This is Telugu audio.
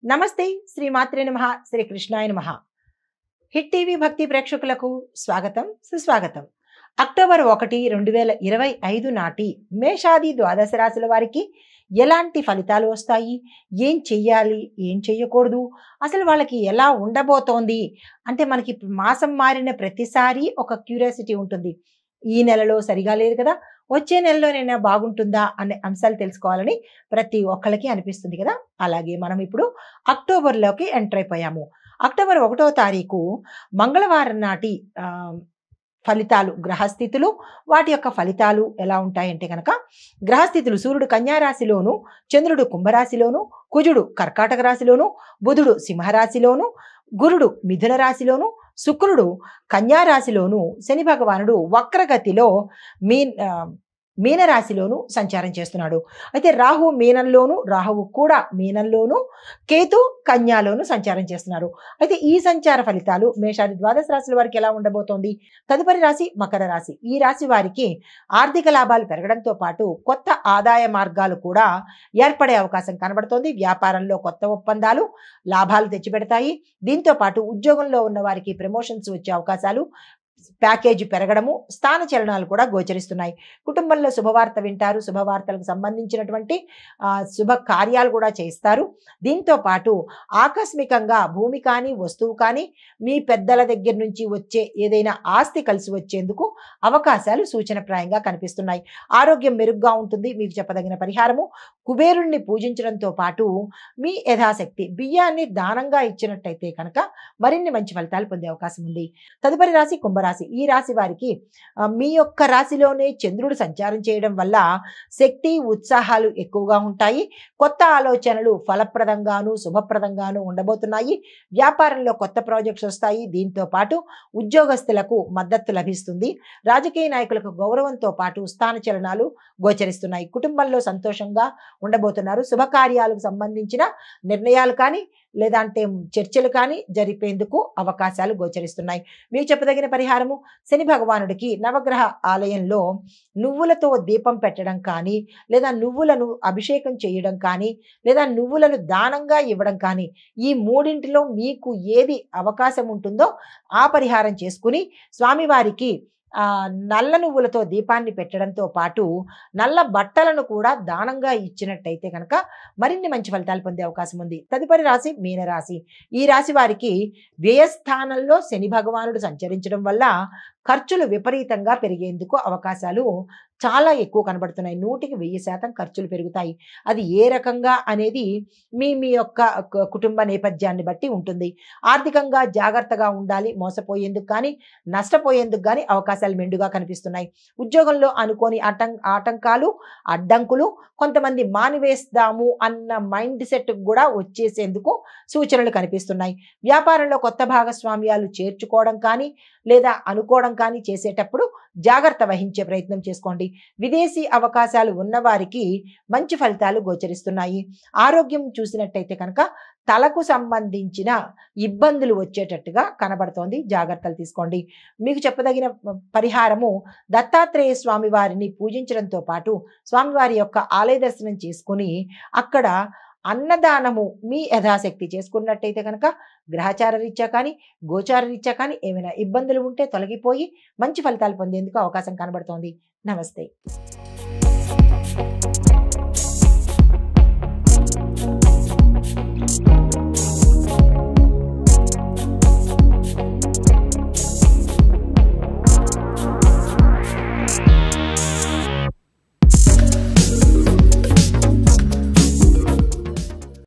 నమస్తే శ్రీ మాత్రే నమః శ్రీ కృష్ణాయ నమః హిట్ టీవీ భక్తి ప్రేక్షకులకు స్వాగతం సుస్వాగతం అక్టోబర్ 1, 2025 నాటి మేషాది ద్వాదశ రాశుల వారికి ఎలాంటి ఫలితాలు వస్తాయి, ఏం చెయ్యాలి, ఏం చెయ్యకూడదు, అసలు వాళ్ళకి ఎలా ఉండబోతోంది అంటే మనకి మాసం మారిన ప్రతిసారి ఒక క్యూరియాసిటీ ఉంటుంది. ఈ నెలలో సరిగా లేదు కదా, వచ్చే నెలలోనైనా బాగుంటుందా అనే అంశాలు తెలుసుకోవాలని ప్రతి ఒక్కళ్ళకి అనిపిస్తుంది కదా. అలాగే మనం ఇప్పుడు అక్టోబర్లోకి ఎంటర్ అయిపోయాము. అక్టోబర్ 1వ తారీఖు మంగళవారం నాటి ఫలితాలు, గ్రహస్థితులు, వాటి యొక్క ఫలితాలు ఎలా ఉంటాయంటే కనుక, గ్రహస్థితులు సూర్యుడు కన్యా రాశిలోను, చంద్రుడు కుంభరాశిలోను, కుజుడు కర్కాటక రాశిలోను, బుధుడు సింహరాశిలోను, గురుడు మిథున రాశిలోను, శుక్రుడు కన్యా రాశిలోను, శని భగవానుడు వక్రగతిలో మీనరాశిలోను సంచారం చేస్తున్నాడు. అయితే రాహు మీనంలోను, రాహువు కూడా మీనంలోను, కేతు కన్యాలోను సంచారం చేస్తున్నారు. అయితే ఈ సంచార ఫలితాలు మేషాది ద్వాదశ రాశుల వారికి ఎలా ఉండబోతోంది? తదుపరి రాశి మకర రాశి. ఈ రాశి వారికి ఆర్థిక లాభాలు పెరగడంతో పాటు కొత్త ఆదాయ మార్గాలు కూడా ఏర్పడే అవకాశం కనబడుతోంది. వ్యాపారంలో కొత్త ఒప్పందాలు లాభాలు తెచ్చిపెడతాయి. దీంతో పాటు ఉద్యోగంలో ఉన్న వారికి ప్రమోషన్స్ వచ్చే అవకాశాలు, ప్యాకేజీ పెరగడము, స్థాన చలనాలు కూడా గోచరిస్తున్నాయి. కుటుంబంలో శుభవార్త వింటారు. శుభవార్తలకు సంబంధించినటువంటి శుభ కార్యాలు కూడా చేస్తారు. దీంతో పాటు ఆకస్మికంగా భూమి కానీ వస్తువు కానీ మీ పెద్దల దగ్గర నుంచి వచ్చే ఏదైనా ఆస్తి కలిసి వచ్చేందుకు అవకాశాలు సూచనప్రాయంగా కనిపిస్తున్నాయి. ఆరోగ్యం మెరుగ్గా ఉంటుంది. మీకు చెప్పదగిన పరిహారము కుబేరుణ్ణి పూజించడంతో పాటు మీ యథాశక్తి బియ్యాన్ని దానంగా ఇచ్చినట్టయితే కనుక మరిన్ని మంచి ఫలితాలు పొందే అవకాశం ఉంది. తదుపరి రాశి కుంభరాశి. ఈ రాశి వారికి మీ యొక్క రాశిలోనే చంద్రుడు సంచారం చేయడం వల్ల శక్తి, ఉత్సాహాలు ఎక్కువగా ఉంటాయి. కొత్త ఆలోచనలు ఫలప్రదంగాను శుభప్రదంగాను ఉండబోతున్నాయి. వ్యాపారంలో కొత్త ప్రాజెక్ట్స్ వస్తాయి. దీంతో పాటు ఉద్యోగస్తులకు మద్దతు లభిస్తుంది. రాజకీయ నాయకులకు గౌరవంతో పాటు స్థాన చలనాలు గోచరిస్తున్నాయి. కుటుంబంలో సంతోషంగా ఉండబోతున్నారు. శుభకార్యాలకు సంబంధించిన నిర్ణయాలు కానీ లేదంటే చర్చలు కానీ జరిపేందుకు అవకాశాలు గోచరిస్తున్నాయి. మీకు చెప్పదగిన పరిహారము శని భగవానుడికి నవగ్రహ ఆలయంలో నువ్వులతో దీపం పెట్టడం కానీ, లేదా నువ్వులను అభిషేకం చేయడం కానీ, లేదా నువ్వులను దానంగా ఇవ్వడం కానీ, ఈ మూడింటిలో మీకు ఏది అవకాశం ఉంటుందో ఆ పరిహారం చేసుకుని స్వామివారికి నల్ల నువ్వులతో దీపాన్ని పెట్టడంతో పాటు నల్ల బట్టలను కూడా దానంగా ఇచ్చినట్టయితే కనుక మరిన్ని మంచి ఫలితాలు పొందే అవకాశం ఉంది. తదుపరి రాశి మీనరాశి. ఈ రాశి వారికి వ్యయస్థానంలో శని భగవానుడు సంచరించడం వల్ల ఖర్చులు విపరీతంగా పెరిగేందుకు అవకాశాలు చాలా ఎక్కువ కనబడుతున్నాయి. 100% ఖర్చులు పెరుగుతాయి. అది ఏ రకంగా అనేది మీ మీ యొక్క కుటుంబ నేపథ్యాన్ని బట్టి ఉంటుంది. ఆర్థికంగా జాగ్రత్తగా ఉండాలి. మోసపోయేందుకు కానీ నష్టపోయేందుకు కానీ అవకాశాలు మెండుగా కనిపిస్తున్నాయి. ఉద్యోగంలో అనుకోని ఆటంకాలు, అడ్డంకులు, కొంతమంది మానివేస్తాము అన్న మైండ్ సెట్ కూడా వచ్చేసేందుకు సూచనలు కనిపిస్తున్నాయి. వ్యాపారంలో కొత్త భాగస్వామ్యాలు చేర్చుకోవడం కానీ లేదా అనుకోవడం కానీ చేసేటప్పుడు జాగ్రత్త వహించే ప్రయత్నం చేసుకోండి. విదేశీ అవకాశాలు ఉన్నవారికి మంచి ఫలితాలు గోచరిస్తున్నాయి. ఆరోగ్యం చూసినట్టయితే కనుక తలకు సంబంధించిన ఇబ్బందులు వచ్చేటట్టుగా కనబడుతోంది. జాగ్రత్తలు తీసుకోండి. మీకు చెప్పదగిన పరిహారము దత్తాత్రేయ స్వామి వారిని పూజించడంతో పాటు స్వామివారి యొక్క ఆలయ దర్శనం చేసుకుని అక్కడ అన్నదానము మీ యథాశక్తి చేసుకున్నట్టయితే కనుక గ్రహచార రీత్యా కానీ గోచార రీత్యా కానీ ఏమైనా ఇబ్బందులు ఉంటే తొలగిపోయి మంచి ఫలితాలు పొందేందుకు అవకాశం కనబడుతోంది. నమస్తే.